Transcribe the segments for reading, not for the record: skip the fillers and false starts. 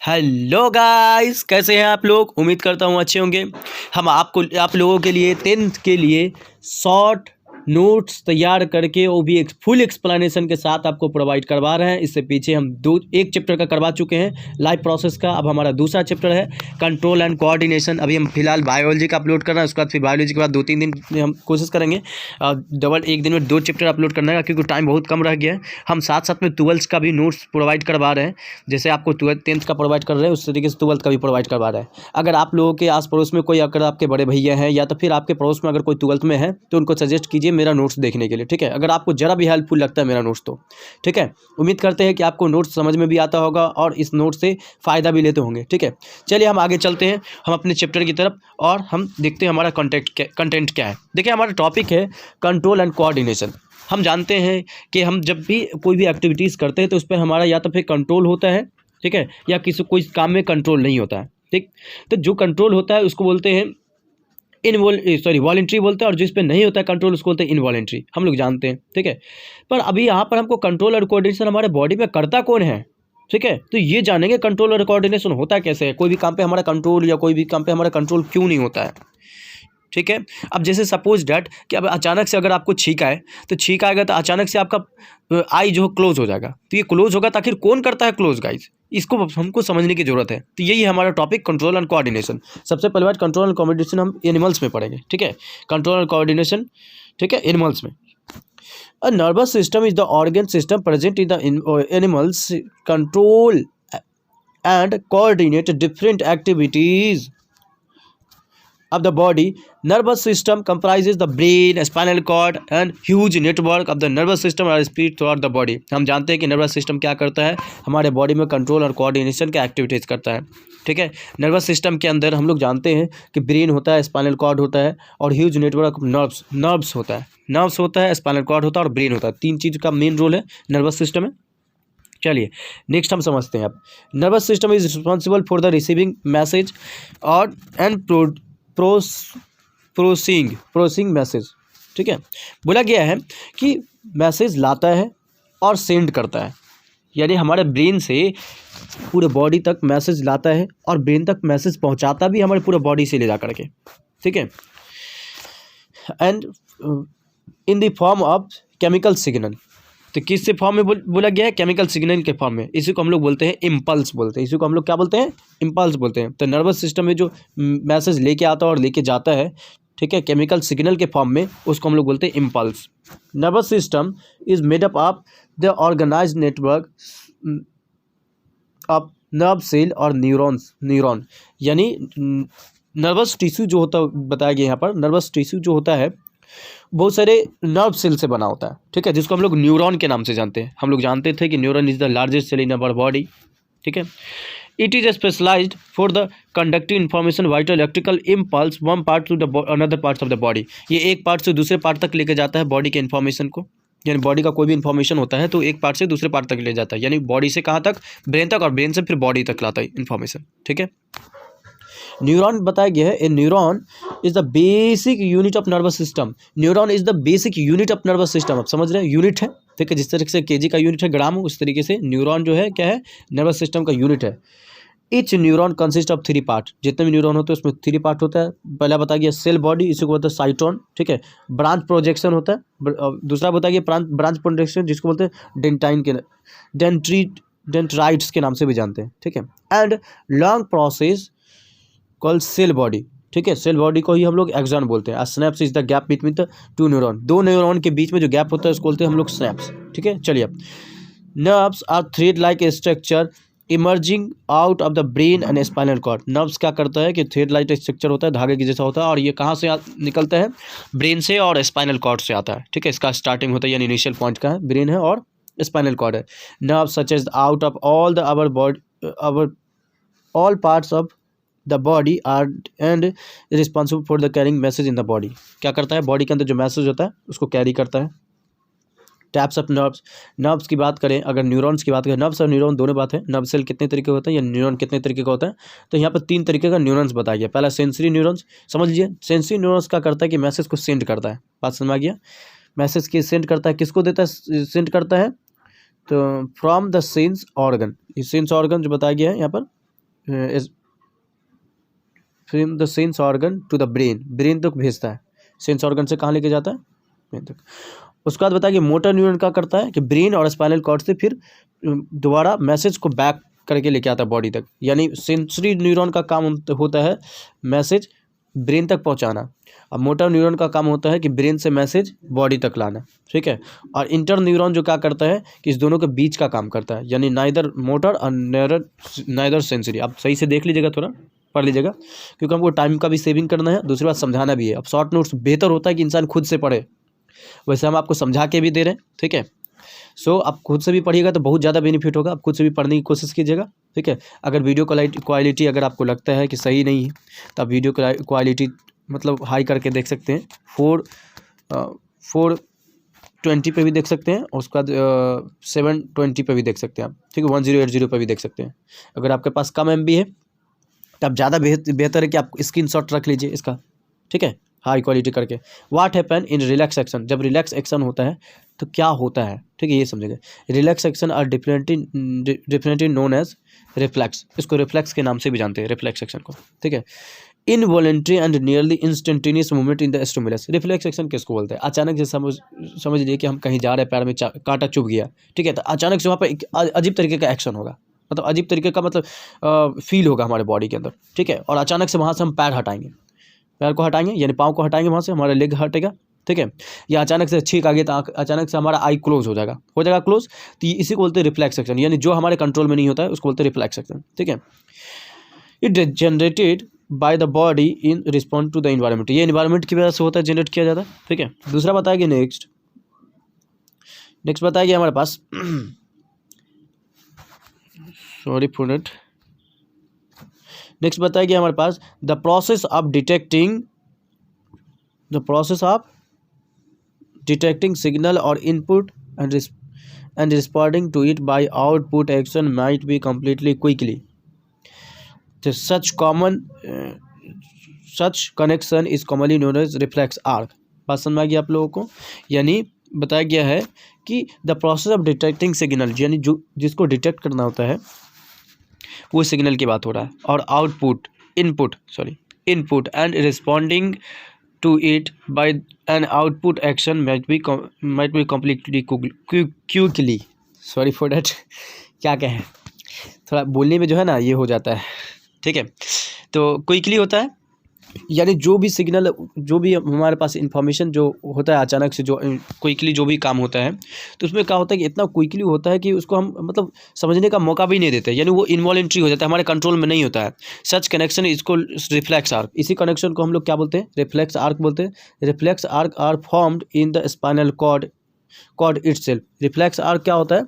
Hello guys, कैसे हैं आप लोग। उम्मीद करता हूँ अच्छे होंगे। हम आप लोगों के लिए 10th के लिए शॉर्ट नोट्स तैयार करके वो भी एक फुल एक्सप्लेनेशन के साथ आपको प्रोवाइड करवा रहे हैं। इससे पीछे हम एक चैप्टर का करवा चुके हैं लाइफ प्रोसेस का। अब हमारा दूसरा चैप्टर है कंट्रोल एंड कोऑर्डिनेशन। अभी हम फिलहाल बायोलॉजी का अपलोड कर रहे हैं, उसके बाद फिर बायोलॉजी के बाद 2-3 दिन में हम कोशिश करेंगे एक दिन में 2 चैप्टर अपलोड करने का, क्योंकि टाइम बहुत कम रह गया है। हम साथ साथ में 12th का भी नोट्स प्रोवाइड करवा रहे हैं। जैसे आपको 10th का प्रोवाइड कर रहे हैं, उस तरीके से 12th का भी प्रोवाइड करवा रहे हैं। अगर आप लोगों के आस पड़ोस में कोई अगर आपके बड़े भैया हैं या तो फिर आपके पड़ोस में अगर कोई 12th में है तो उनको सजेस्ट कीजिए मेरा नोट्स देखने के लिए, ठीक है। अगर आपको ज़रा भी हेल्पफुल लगता है मेरा नोट्स तो ठीक है। उम्मीद करते हैं कि आपको नोट्स समझ में भी आता होगा और इस नोट से फ़ायदा भी लेते होंगे, ठीक है। चलिए हम आगे चलते हैं, हम अपने चैप्टर की तरफ, और हम देखते हैं हमारा कंटेंट क्या है। देखिए, हमारा टॉपिक है कंट्रोल एंड कोऑर्डिनेशन। हम जानते हैं कि हम जब भी कोई भी एक्टिविटीज़ करते हैं तो उस पर हमारा या तो फिर कंट्रोल होता है, ठीक है, या कोई काम में कंट्रोल नहीं होता है, ठीक। तो जो कंट्रोल होता है उसको बोलते हैं वॉलेंट्री बोलते हैं, और जिस पे नहीं होता है कंट्रोल उसको बोलते हैं इनवॉलेंट्री। हम लोग जानते हैं, ठीक है। पर अभी यहाँ पर हमको कंट्रोल और कोऑर्डिनेशन हमारे बॉडी में करता कौन है, ठीक है। तो ये जानेंगे कंट्रोल और कोऑर्डिनेशन होता कैसे है, कोई भी काम पे हमारा कंट्रोल या कोई भी काम पे हमारा कंट्रोल क्यों नहीं होता है, ठीक है। अब जैसे सपोज डैट कि अब अचानक से अगर आपको छींक आए तो छींक आएगा तो अचानक से आपका आई जो क्लोज हो जाएगा। तो ये क्लोज होगा तो आखिर कौन करता है क्लोज, गाइज, इसको हमको समझने की जरूरत है। तो यही है हमारा टॉपिक कंट्रोल एंड कोऑर्डिनेशन। सबसे पहले बात कंट्रोल एंड कोऑर्डिनेशन हम एनिमल्स में पढ़ेंगे, ठीक है। कंट्रोल एंड कोऑर्डिनेशन, ठीक है, एनिमल्स में। A nervous system is the organ system present in the animals control and coordinate different activities of the body. Nervous system comprises the brain, spinal cord and huge network of the nervous system are spread throughout the body. हम जानते हैं कि nervous system क्या करता है, हमारे body में control और कोऑर्डिनेशन के एक्टिविटीज़ करता है, ठीक है। नर्वस सिस्टम के अंदर हम लोग जानते हैं कि ब्रेन होता है, स्पाइनल कॉर्ड होता है और ह्यूज नेटवर्क नर्व्स होता है, स्पाइनल कॉर्ड होता है और ब्रेन होता है। 3 चीज़ का मेन रोल है नर्वस सिस्टम में। चलिए नेक्स्ट हम समझते हैं। अब nervous system is responsible for the receiving message और एंड प्रोसेसिंग मैसेज, ठीक है। बोला गया है कि मैसेज लाता है और सेंड करता है, यानी हमारे ब्रेन से पूरे बॉडी तक मैसेज लाता है और ब्रेन तक मैसेज पहुंचाता भी हमारे पूरे बॉडी से ले जा करके, ठीक है। And in the form of chemical signal. तो किससे फॉर्म में बोला गया है, केमिकल सिग्नल के फॉर्म में। इसी को हम लोग बोलते हैं इम्पल्स बोलते हैं। इसी को हम लोग क्या बोलते हैं, इम्पल्स बोलते हैं। तो नर्वस सिस्टम में जो मैसेज लेके आता है और लेके जाता है, ठीक है, केमिकल सिग्नल के फॉर्म में, उसको हम लोग बोलते हैं impulse. Nervous system is made up of the organised network of nerve cell और न्यूरॉन, यानी नर्वस टिश्यू जो होता है, बताया गया यहाँ पर, नर्वस टिश्यू जो होता है बहुत सारे नर्व सेल से बना होता है, ठीक है, जिसको हम लोग न्यूरॉन के नाम से जानते हैं। हम लोग जानते थे कि neuron is the largest cell in our body, ठीक है। It is specialised for the conducting information vital electrical impulse one part to the another parts of the body. ये एक पार्ट से दूसरे पार्ट तक लेके जाता है बॉडी के इन्फॉर्मेशन को, यानी बॉडी का कोई भी इन्फॉर्मेशन होता है तो एक पार्ट से दूसरे पार्ट तक ले जाता है, यानी बॉडी से कहाँ तक, ब्रेन तक, और ब्रेन से फिर बॉडी तक लाता है इन्फॉर्मेशन, ठीक है। न्यूरॉन बताया गया है, a neuron is the basic unit of nervous system. Neuron is the basic unit of nervous system. आप समझ रहे हैं, यूनिट है, ठीक है। जिस तरीके से केजी का यूनिट है ग्राम, उस तरीके से न्यूरॉन जो है क्या है, नर्वस सिस्टम का यूनिट है। Etch neuron consist of 3 part. जितने भी न्यूरॉन होते हैं उसमें 3 पार्ट होता है। पहला बताया गया सेल बॉडी, इसी को बोलते हैं साइटोन, ठीक है। ब्रांच प्रोजेक्शन होता है, दूसरा बताया गया ब्रांच प्रोजेक्शन, जिसको बोलते हैं डेंट्राइट्स के नाम से भी जानते हैं, ठीक है। And long process call sell body, ठीक है। सेल बॉडी को ही हम लोग एक्सॉन बोलते हैं। Snaps is the gap between the 2 neuron. 2 neuron के बीच में जो गैप होता है उसको बोलते हैं हम लोग स्नैप्स, ठीक है। चलिए, अब nerves are thread like structure emerging out of the brain and spinal cord. Nerves क्या करता है कि थ्रेड लाइक स्ट्रक्चर होता है, धागे की जैसा होता है, और ये कहाँ से निकलता है, ब्रेन से और स्पाइनल कॉर्ड से आता है, ठीक है। इसका स्टार्टिंग होता है, यानी इनिशियल पॉइंट का है, ब्रेन है और स्पाइनल कॉर्ड है। Nerve such as out of all the our all parts of the body are and responsible for the carrying message in the body. क्या करता है, बॉडी के अंदर जो मैसेज होता है उसको कैरी करता है। टाइप्स ऑफ नर्व्स की बात करें, अगर न्यूरॉन्स की बात करें, नर्व्स और न्यूरॉन दोनों बात है। नर्व सेल कितने तरीके होते हैं या न्यूरॉन कितने तरीके का होता है, तो यहाँ पर 3 तरीके का न्यूरॉन्स बताया गया। पहला सेंसरी न्यूरॉन्स, समझ लीजिए। सेंसरी न्यूरॉन्स क्या करता है कि मैसेज को सेंड करता है, बात समझ आ गया। मैसेज की सेंड करता है, किसको देता है, सेंड करता है, तो फ्रॉम द सेंस ऑर्गन। ये सेंस ऑर्गन जो बताया गया है यहाँ पर, from the sense organ to the brain, brain तक भेजता है, सेंस ऑर्गन से कहाँ लेके जाता है, ब्रेन तक। उसके बाद बताया कि मोटर न्यूरॉन क्या करता है कि ब्रेन और स्पाइनल कॉर्ड से फिर दोबारा मैसेज को बैक करके लेके आता है बॉडी तक। यानी सेंसरी न्यूरॉन का काम होता है मैसेज ब्रेन तक पहुंचाना, अब मोटर न्यूरॉन का काम होता है कि ब्रेन से मैसेज बॉडी तक लाना, ठीक है। और इंटर न्यूरॉन जो क्या करता है कि इस दोनों के बीच का काम करता है, यानी नाइदर मोटर और नाइदर सेंसरी। आप सही से देख लीजिएगा, थोड़ा पढ़ लीजिएगा, क्योंकि हमको टाइम का भी सेविंग करना है, दूसरी बात समझाना भी है। अब शॉर्ट नोट्स बेहतर होता है कि इंसान खुद से पढ़े, वैसे हम आपको समझा के भी दे रहे हैं, ठीक है। सो आप खुद से भी पढ़िएगा तो बहुत ज़्यादा बेनिफिट होगा, आप खुद से भी पढ़ने की कोशिश कीजिएगा, ठीक है। अगर वीडियो क्वालिटी अगर आपको लगता है कि सही नहीं है तो आप वीडियो क्वालिटी मतलब हाई करके देख सकते हैं, 420 पे भी देख सकते हैं, और उसके बाद 720 पे भी देख सकते हैं आप, ठीक है, 1080 पे भी देख सकते हैं। अगर आपके पास कम MB है तो आप ज़्यादा बेहतर है कि आप स्क्रीनशॉट रख लीजिए इसका, ठीक है, हाई क्वालिटी करके। What happen in relax action, जब रिलैक्स एक्शन होता है तो क्या होता है, ठीक है, ये समझेंगे। Relax action are differently known as reflex, इसको रिफ्लेक्स के नाम से भी जानते हैं, रिफ्लेक्स एक्शन को, ठीक है। Involuntary and nearly instantaneous movement in the stimulus, reflex action किसको बोलते हैं? अचानक से समझ लीजिए कि हम कहीं जा रहे हैं, पैर में कांटा चुभ गया, ठीक है, तो अचानक से वहाँ पर एक अजीब तरीके का एक्शन होगा, मतलब अजीब तरीके का मतलब फील होगा हमारे बॉडी के अंदर, ठीक है। और अचानक से वहाँ से हम पैर हटाएंगे, पैर को हटाएंगे यानी पाँव को हटाएंगे, वहाँ से हमारा लेग हटेगा, ठीक है। या अचानक से छींक आ गई तो अचानक से हमारा आई क्लोज हो जाएगा क्लोज, तो इसी को बोलते हैं रिफ्लेक्स एक्शन, यानी जो हमारे कंट्रोल में नहीं होता है उसको बोलते हैं रिफ्लेक्स एक्शन, ठीक है। It generated by the body in response to the environment, ये इन्वायरमेंट की वजह से होता है, जनरेट किया जाता है, ठीक है। दूसरा बताएगी नेक्स्ट बताएगी हमारे पास सॉरी फॉर इट, नेक्स्ट बताएगी हमारे पास the process of detecting signal और input and responding to it by output action might be completely quickly, such connection is commonly known as reflex arc। बात समझ आ गई आप लोगों को? यानी बताया गया है कि the process of detecting signal, यानी जो जिसको डिटेक्ट करना होता है वो सिग्नल की बात हो रहा है, और input and responding to it by an output action might be completely quickly, sorry for that, क्या कहें, थोड़ा बोलने में जो है ना ये हो जाता है, ठीक है। तो क्विकली होता है, यानी जो भी सिग्नल, जो भी हमारे पास इंफॉर्मेशन जो होता है अचानक से, जो क्विकली जो भी काम होता है, तो उसमें क्या होता है कि इतना क्विकली होता है कि उसको हम मतलब समझने का मौका भी नहीं देते, यानी वो इनवॉलेंट्री हो जाता है, हमारे कंट्रोल में नहीं होता है। सच कनेक्शन इसको रिफ्लेक्स आर्क, इसी कनेक्शन को हम लोग क्या बोलते हैं? रिफ्लेक्स आर्क बोलते हैं। Reflex arc are formed in the spinal cord itself. Reflex arc क्या होता है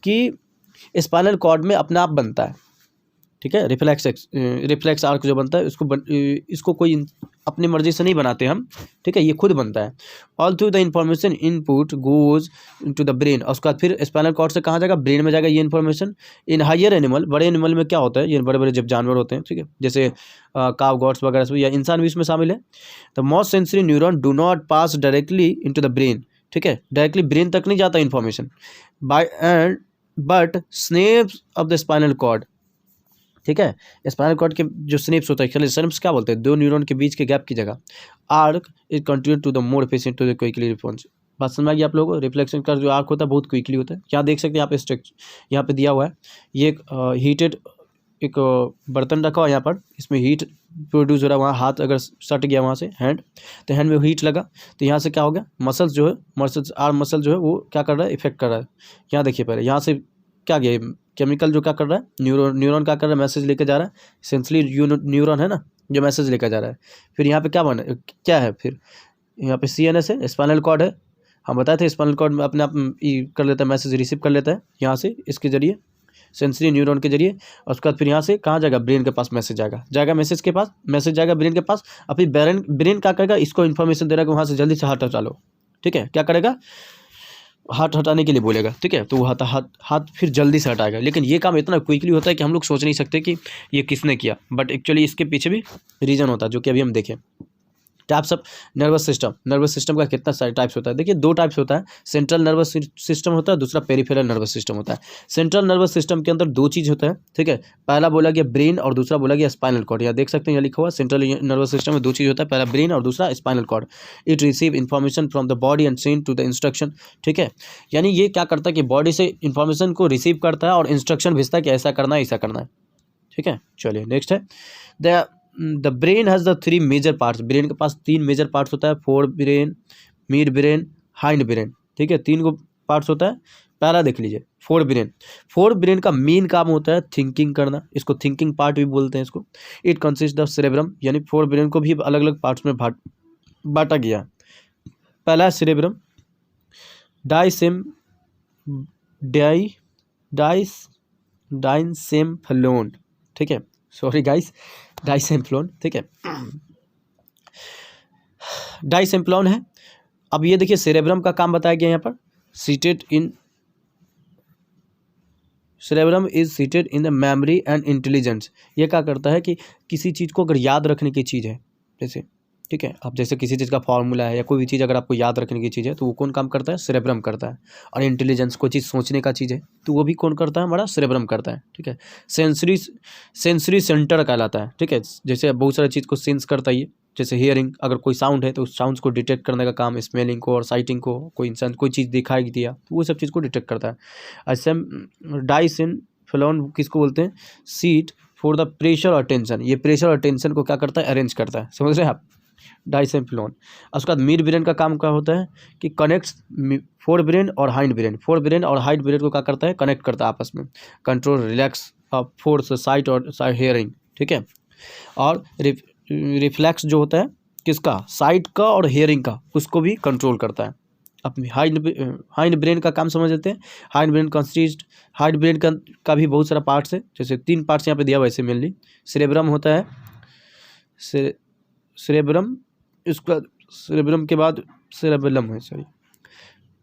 कि स्पाइनल कॉर्ड में अपने आप बनता है, ठीक है। रिफ्लेक्स आर्क जो बनता है इसको कोई अपनी मर्जी से नहीं बनाते हम, ठीक है, ये खुद बनता है। All through the information input goes to the brain, और उसके बाद फिर स्पाइनल कॉर्ड से कहाँ जाएगा? ब्रेन में जाएगा ये इन्फॉर्मेशन। इन हायर एनिमल, बड़े एनिमल में क्या होता है, ये बड़े बड़े जब जानवर होते हैं, ठीक है, जैसे काव गॉड्स वगैरह, या इंसान भी इसमें शामिल है। The most sensory neuron do not pass directly into the brain, ठीक है, डायरेक्टली ब्रेन तक नहीं जाता information, but snaps of the spinal cord, ठीक है। स्पाइनल कॉर्ड के जो स्नेप्स होता है, स्नेप्स क्या बोलते हैं? दो न्यूरॉन के बीच के गैप की जगह arc is continue to the more efficient to the quickly response. बात समझ आ गई आप लोगों को? रिफ्लेक्शन का जो आर्क होता है बहुत क्विकली होता है। क्या देख सकते हैं यहाँ पे स्ट्रक्चर, यहाँ पे दिया हुआ है, ये एक हीटेड एक बर्तन रखा हुआ है यहाँ पर, इसमें हीट प्रोड्यूस हो रहा है। वहाँ हाथ अगर सट गया वहाँ से हैंड, तो हैंड में हीट लगा, तो यहाँ से क्या हो गया? मसल्स जो है, आर्म मसल जो है वो क्या कर रहा है? इफेक्ट कर रहा है। यहाँ देखिए पहले, यहाँ से क्या गया? केमिकल जो क्या कर रहा है? न्यूरॉन क्या कर रहा है? मैसेज लेकर जा रहा है। सेंसरी न्यूरॉन है ना जो मैसेज लेकर जा रहा है। फिर यहाँ पे क्या है? फिर यहाँ पे CNS है, स्पाइनल कॉर्ड है। हम बताए थे स्पाइनल कॉर्ड में अपने आप कर लेता है, मैसेज रिसीव कर लेता है यहाँ से, इसके जरिए, सेंसरी न्यूरॉन के जरिए। और उसके बाद फिर यहाँ से कहाँ जाएगा? ब्रेन के पास मैसेज जाएगा मैसेज जाएगा ब्रेन के पास। और फिर ब्रेन क्या करेगा? इसको इन्फॉर्मेशन दे रहा है कि वहाँ से जल्दी से हाथ हटा लो, ठीक है। क्या करेगा? हाथ हटाने के लिए बोलेगा, ठीक है, तो वो हाथ फिर जल्दी से हटाएगा। लेकिन ये काम इतना क्विकली होता है कि हम लोग सोच नहीं सकते कि ये किसने किया, बट एक्चुअली इसके पीछे भी रीज़न होता है, जो कि अभी हम देखें, टाइप्स ऑफ नर्वस सिस्टम का कितना सारे टाइप्स होता है? देखिए 2 टाइप्स होता है, सेंट्रल नर्वस सिस्टम होता है, दूसरा पेरिफेरल नर्वस सिस्टम होता है। सेंट्रल नर्वस सिस्टम के अंदर 2 चीज़ होता है, ठीक है। पहला बोला गया ब्रेन और दूसरा बोला गया स्पाइनल कॉर्ड। यहाँ देख सकते हैं, यहाँ लिखा हुआ सेंट्रल नर्वस सिस्टम में 2 चीज़ होता है, पहला ब्रेन और दूसरा spinal cord. It receive information from the body and send to the instruction, ठीक है। यानी ये क्या करता है कि बॉडी से इन्फॉर्मेशन को रिसीव करता है और इंस्ट्रक्शन भेजता है कि ऐसा करना है, ऐसा करना है, ठीक है। चलिए नेक्स्ट है, the brain has the 3 major parts. Brain के पास 3 मेजर पार्ट्स होता है, forebrain, midbrain, hindbrain, ठीक है। 3 को पार्ट्स होता है। पहला देख लीजिए, फोर ब्रेन का मेन काम होता है थिंकिंग करना, इसको थिंकिंग पार्ट भी बोलते हैं इसको। इट कंसिस्ट ऑफ सेरेब्रम, यानी फोर ब्रेन को भी अलग अलग पार्ट्स में बांटा गया। पहला है सेरेब्रम, डाइसेम्फ्लोन, ठीक है, सॉरी गाइस, डाइसेम्फ्लोन, ठीक है, डाइसेम्फ्लोन है। अब ये देखिए सेरेब्रम का काम बताया गया यहाँ पर, cerebrum is seated in the memory and intelligence. ये क्या करता है कि किसी चीज़ को अगर याद रखने की चीज़ है, जैसे, ठीक है, अब जैसे किसी चीज़ का फॉर्मूला है या कोई भी चीज़ अगर आपको याद रखने की चीज़ है तो वो कौन काम करता है? सेरेब्रम करता है। और इंटेलिजेंस, कोई चीज़ सोचने का चीज़ है तो वो भी कौन करता है? हमारा सेरेब्रम करता है, ठीक है। सेंसरी सेंटर कहलाता है, ठीक है। जैसे बहुत सारी चीज़ को सेंस करता है ये, जैसे हियरिंग, अगर कोई साउंड है तो उस साउंड्स को डिटेक्ट करने का काम, स्मेलिंग को और साइटिंग को, कोई इंसान कोई चीज़ दिखाई दिया तो वो सब चीज़ को डिटेक्ट करता है। ऐसे डाइसेम्फ्लोन किसको बोलते हैं? सीट फॉर द प्रेशर और टेंशन। ये प्रेशर और टेंशन को क्या करता है? अरेंज करता है, समझ रहे हैं आप, डाइसेम्फ्लोन। उसके बाद मिड ब्रेन का काम क्या होता है कि कनेक्ट्स फोर ब्रेन और हाइंड ब्रेन को क्या करता है? कनेक्ट करता है आपस में। कंट्रोल रिलैक्स फोर्स साइट और हियरिंग, ठीक है। और रिफ्लेक्स जो होता है किसका? साइट का और हियरिंग का, उसको भी कंट्रोल करता है। अपनी हाइंड ब्रेन का काम समझ लेते हैं। हाइंड ब्रेन का भी बहुत सारा पार्ट्स है, जैसे 3 पार्ट्स यहाँ पे दिया हुआ है मेनली। सेरेब्रम होता है, सेरेब्रम, इसका सेरेब्रम के बाद सेरेबेलम है, सॉरी,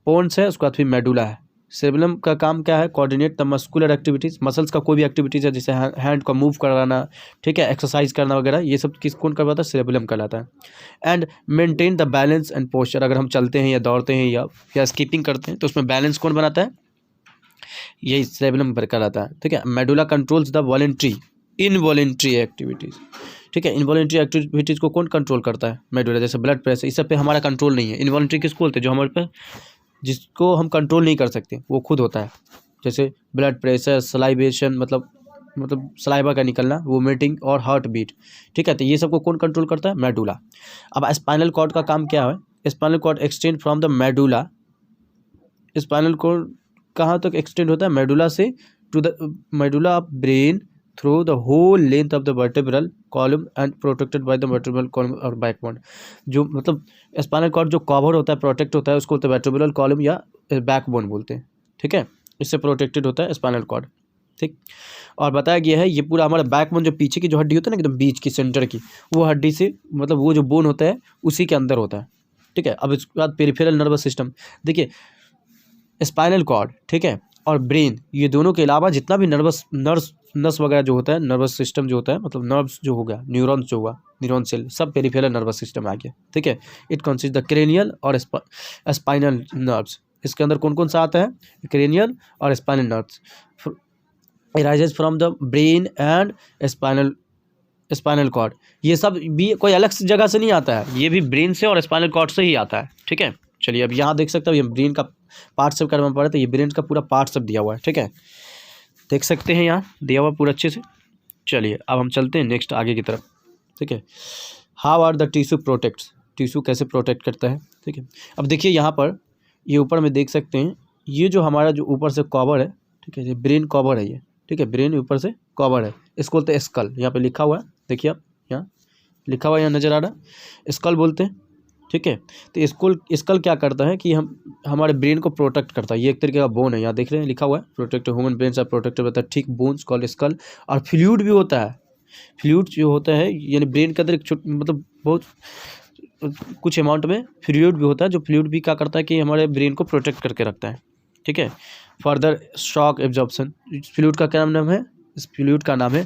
पोन्स है, उसके बाद फिर मेडुला है। सेरेबेलम का काम क्या है? Coordinate the muscular activities, muscles का कोई भी एक्टिविटीज़ है, जैसे हैंड को मूव कराना, ठीक है, एक्सरसाइज करना वगैरह, ये सब कौन करवाता है? सेरेबेलम कहलाता है। And maintain the balance and posture, अगर हम चलते हैं या दौड़ते हैं या स्कीपिंग करते हैं तो उसमें बैलेंस कौन बनाता है? यही सेरेबेलम पर कहलाता है, ठीक है। Medulla controls the involuntary activities, ठीक है। इनवॉलेंट्री एक्टिविटीज़ को कौन कंट्रोल करता है? मेडुला। जैसे ब्लड प्रेशर, इस सब पे हमारा कंट्रोल नहीं है। इनवॉलेंट्री किसको बोलते हैं? जो हमारे पे, जिसको हम कंट्रोल नहीं कर सकते, वो खुद होता है। जैसे ब्लड प्रेशर, सलाइवेशन, मतलब सलाइवा का निकलना, वोमिटिंग और हार्ट बीट, ठीक है। तो ये सबको कौन कंट्रोल करता है? मेडुला। अब स्पाइनल कॉर्ड का काम क्या है? Spinal cord extend from the medulla. Spinal cord कहाँ तक एक्सटेंड होता है? मेडुला से to the medulla of brain through the whole length of the vertebral column and protected by the vertebral column और बैकबोन। जो मतलब स्पाइनल कॉर्ड जो cover होता है, प्रोटेक्ट होता है, उसको बोलते हैं वर्टेब्रल कॉलम या बैकबोन बोलते हैं, ठीक है। इससे प्रोटेक्टेड होता है स्पाइनल कॉर्ड, ठीक। और बताया गया है ये पूरा हमारा बैकबोन, जो पीछे की जो हड्डी होता है ना एकदम बीच की सेंटर की, वो हड्डी से मतलब वो जो बोन होता है उसी के अंदर होता है, ठीक है। अब इसके बाद पेरिफेरल नर्वस सिस्टम, देखिए स्पाइनल कॉर्ड, ठीक है, और ब्रेन, ये दोनों के अलावा जितना भी नर्व्स वगैरह जो होता है, नर्वस सिस्टम जो होता है, मतलब नर्व्स जो हो गया, न्यूरॉन्स जो हुआ, न्यूरॉन सेल, सब पेरिफेरल नर्वस सिस्टम आ गया, ठीक है। इट कंसिस्ट द क्रेनियल और स्पाइनल नर्व्स। इसके अंदर कौन कौन सा आता है? क्रेनियल और spinal nerves. Arises from the brain and spinal cord. ये सब भी कोई अलग जगह से नहीं आता है, ये भी ब्रेन से और स्पाइनल कॉर्ड से ही आता है, ठीक है। चलिए अब यहाँ देख सकते हो, ये ब्रेन का पार्ट सब करना पड़ा, तो ये ब्रेन का पूरा पार्ट सब दिया हुआ है, ठीक है, देख सकते हैं यहाँ दिया हुआ पूरा अच्छे से। चलिए अब हम चलते हैं नेक्स्ट आगे की तरफ, ठीक है। How are the tissue protects, tissue कैसे प्रोटेक्ट करता है, ठीक है। अब देखिए यहाँ पर ये ऊपर में देख सकते हैं, ये जो हमारा जो ऊपर से कवर है, ठीक है, ये ब्रेन कवर है ये, ठीक है, ब्रेन ऊपर से कवर है, इसको बोलते हैं स्कल। यहाँ पे लिखा हुआ है, देखिए आप यहाँ लिखा हुआ, यहाँ नज़र आ रहा है, स्कल बोलते हैं, ठीक है। तो स्कल क्या करता है कि हमारे ब्रेन को प्रोटेक्ट करता है। ये एक तरीके का बोन है, यहाँ देख रहे हैं लिखा हुआ है, protect human brains are protected होता है, ठीक, बोन्स कॉल्ड स्कल। और फ्लूइड भी होता है, फ्लूइड जो होता है यानी ब्रेन के अंदर एक मतलब बहुत कुछ अमाउंट में फ्लूइड भी होता है, जो फ्लूइड भी क्या करता है कि हमारे ब्रेन को प्रोटेक्ट करके रखता है, ठीक है। फर्दर शॉक एब्जॉर्प्शन, फ्लूइड का क्या नाम है? इस फ्लूइड का नाम है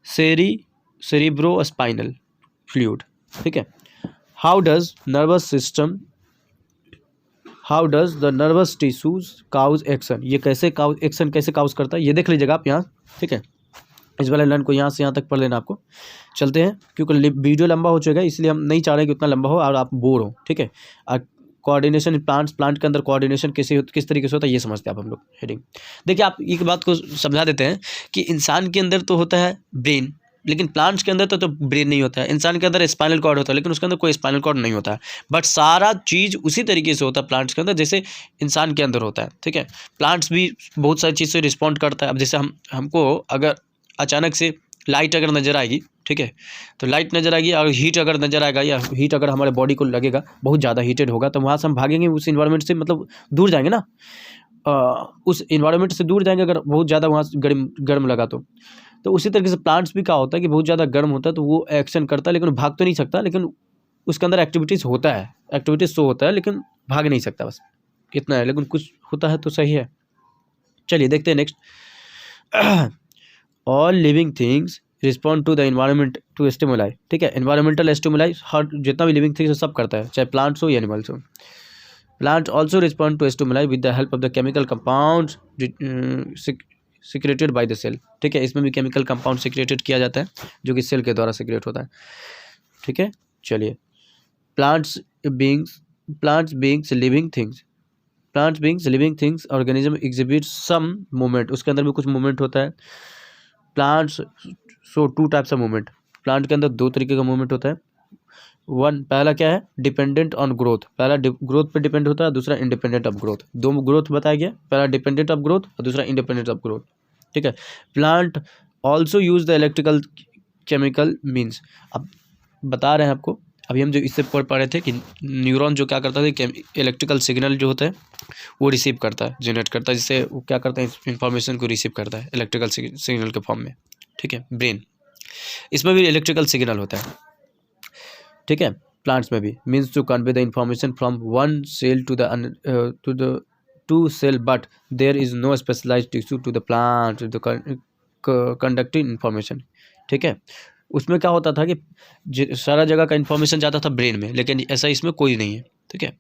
सेरिब्रोस्पाइनल फ्लूइड, ठीक है। How does the nervous tissues cause action, ये कैसे काउज एक्शन कैसे काउज करता है ये देख लीजिएगा आप यहाँ, ठीक है। इस वाले लाइन को यहाँ से यहाँ तक पढ़ लेना आपको। चलते हैं, क्योंकि वीडियो लंबा हो चुका है इसलिए हम नहीं चाह रहे कि उतना लंबा हो और आप बोर हो, ठीक है। कोऑर्डिनेशन इन प्लांट के अंदर कोऑर्डिनेशन किस तरीके से होता है ये समझते हैं आप हम लोग। हेडिंग देखिए, आप एक बात को समझा देते हैं कि इंसान के अंदर तो होता है ब्रेन, लेकिन प्लांट्स के अंदर तो ब्रेन नहीं होता है। इंसान के अंदर स्पाइनल कॉर्ड होता है, लेकिन उसके अंदर कोई स्पाइनल कॉर्ड नहीं होता है। बट सारा चीज़ उसी तरीके से होता है प्लांट्स के अंदर जैसे इंसान के अंदर होता है, ठीक है। प्लांट्स भी बहुत सारी चीज़ से रिस्पॉन्ड करता है। अब जैसे हमको अगर अचानक से लाइट अगर नज़र आएगी, ठीक है, तो लाइट नज़र आएगी और हीट अगर नज़र आएगा या हीट अगर हमारे बॉडी को लगेगा, बहुत ज़्यादा हीटेड होगा, तो वहाँ से हम भागेंगे उस इन्वायरमेंट से, मतलब दूर जाएंगे ना, उस इन्वायरमेंट से दूर जाएंगे अगर बहुत ज़्यादा वहाँ से गर्म लगा तो उसी तरीके से प्लांट्स भी क्या होता है कि बहुत ज़्यादा गर्म होता है तो वो एक्शन करता है, लेकिन भाग तो नहीं सकता, लेकिन उसके अंदर एक्टिविटीज़ होता है, एक्टिविटीज़ शो होता है, लेकिन भाग नहीं सकता, बस इतना है। लेकिन कुछ होता है तो सही है। चलिए देखते हैं next. All living things respond to the environment to stimuli, ठीक है। इन्वायरमेंटल स्टिमुलाई हर जितना भी लिविंग थिंग्स सब करता है, चाहे प्लांट्स हो या एनिमल्स हो। Plants also respond to stimuli with the help of the chemical compound secreted by the cell, ठीक है। इसमें भी केमिकल कंपाउंड सिक्रेटेड किया जाता है जो कि सेल के द्वारा सिक्रेट होता है, ठीक है। चलिए, plants beings living things organism exhibit some movement, उसके अंदर भी कुछ मूवमेंट होता है। Plants show two types of movement, plant के अंदर दो तरीके का मूवमेंट होता है। पहला क्या है, डिपेंडेंट ऑन ग्रोथ, पहला ग्रोथ पे डिपेंड होता है, दूसरा इंडिपेंडेंट ऑफ ग्रोथ। दो ग्रोथ बताया गया, पहला डिपेंडेंट ऑफ ग्रोथ और दूसरा इंडिपेंडेंट ऑफ ग्रोथ, ठीक है। Plant also use the electrical chemical means, अब बता रहे हैं आपको, अभी हम जो इससे पढ़ रहे थे कि न्यूरॉन जो क्या करता है कि इलेक्ट्रिकल सिग्नल जो होता है वो रिसीव करता है, जनरेट करता है, जिससे वो क्या करता है इंफॉर्मेशन को रिसीव करता है इलेक्ट्रिकल सिग्नल के फॉर्म में, ठीक है। ब्रेन, इसमें भी इलेक्ट्रिकल सिग्नल होता है, ठीक है। प्लांट्स में भी means to convey the information from one cell to the to cell, but there is no specialised tissue to the plant conducting information, ठीक है। उसमें क्या होता था कि सारा जगह का इन्फॉर्मेशन जाता था ब्रेन में, लेकिन ऐसा इसमें कोई नहीं है, ठीक है।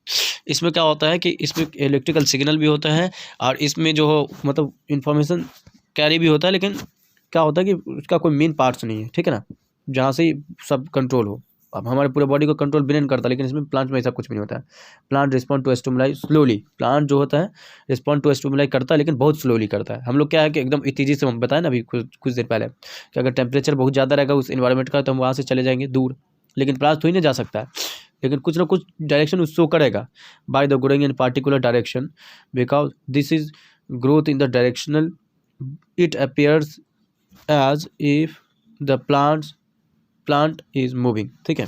इसमें क्या होता है कि इसमें इलेक्ट्रिकल सिग्नल भी होता है और इसमें जो हो मतलब इन्फॉर्मेशन कैरी भी होता है, लेकिन क्या होता है कि उसका कोई मेन पार्ट्स नहीं है, ठीक है ना, जहाँ से सब कंट्रोल हो। अब हमारे पूरे बॉडी को कंट्रोल ब्रेन करता है, लेकिन इसमें प्लांट में ऐसा कुछ भी नहीं होता है। Plant respond to stimuli slowly, plant जो होता है रिस्पॉन्ड टू स्टिमुलाई करता है, लेकिन बहुत स्लोली करता है। हम लोग क्या है कि एकदम तेजी से, हम बताएं ना अभी कुछ देर पहले कि अगर टेम्परेचर बहुत ज़्यादा रहेगा उस इन्वायरमेंट का तो हम वहाँ से चले जाएंगे दूर, लेकिन प्लांट थोड़ी ना जा सकता है, लेकिन कुछ ना कुछ डायरेक्शन शो करेगा by the growing in particular direction, because this is growth in the directional, it appears as if the plant is moving, ठीक है।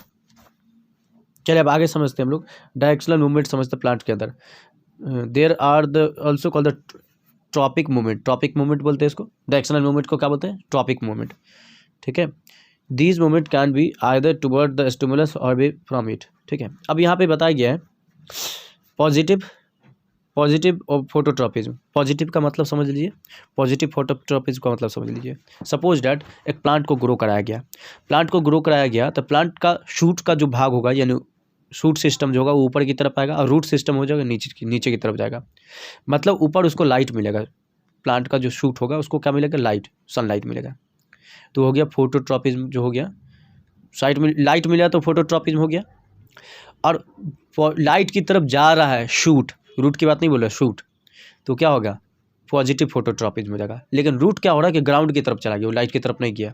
चलिए अब आगे समझते हैं हम लोग डायरेक्शनल मूवमेंट समझते हैं प्लांट के अंदर। There are the also called the tropic movement, tropic movement बोलते हैं इसको, डायरेक्शनल मूवमेंट को क्या बोलते हैं, ट्रॉपिक मूवमेंट, ठीक है। These movement can be either toward the stimulus और बी फ्रॉम इट, ठीक है। अब यहाँ पे बताया गया है पॉजिटिव और फोटोट्रॉपिज्म। पॉजिटिव का मतलब समझ लीजिए, पॉजिटिव फोटोट्रॉपिज्म का मतलब समझ लीजिए। सपोज डैट एक प्लांट को ग्रो कराया गया, तो प्लांट का शूट का जो भाग होगा, यानी शूट सिस्टम जो होगा वो ऊपर की तरफ आएगा और रूट सिस्टम हो जाएगा नीचे की तरफ जाएगा। मतलब ऊपर उसको लाइट मिलेगा, प्लांट का जो शूट होगा उसको क्या मिलेगा, लाइट, सनलाइट मिलेगा, तो हो गया फोटोट्रॉपिज्म जो हो गया। साइड में लाइट मिला तो फोटोट्रॉपिज्म हो गया। और लाइट की तरफ जा रहा है शूट, रूट की बात नहीं बोल रहा, शूट, तो क्या होगा, पॉजिटिव फोटोट्रॉपिज्म हो जाएगा। लेकिन रूट क्या हो रहा है कि ग्राउंड की तरफ चला गया, वो लाइट की तरफ नहीं गया,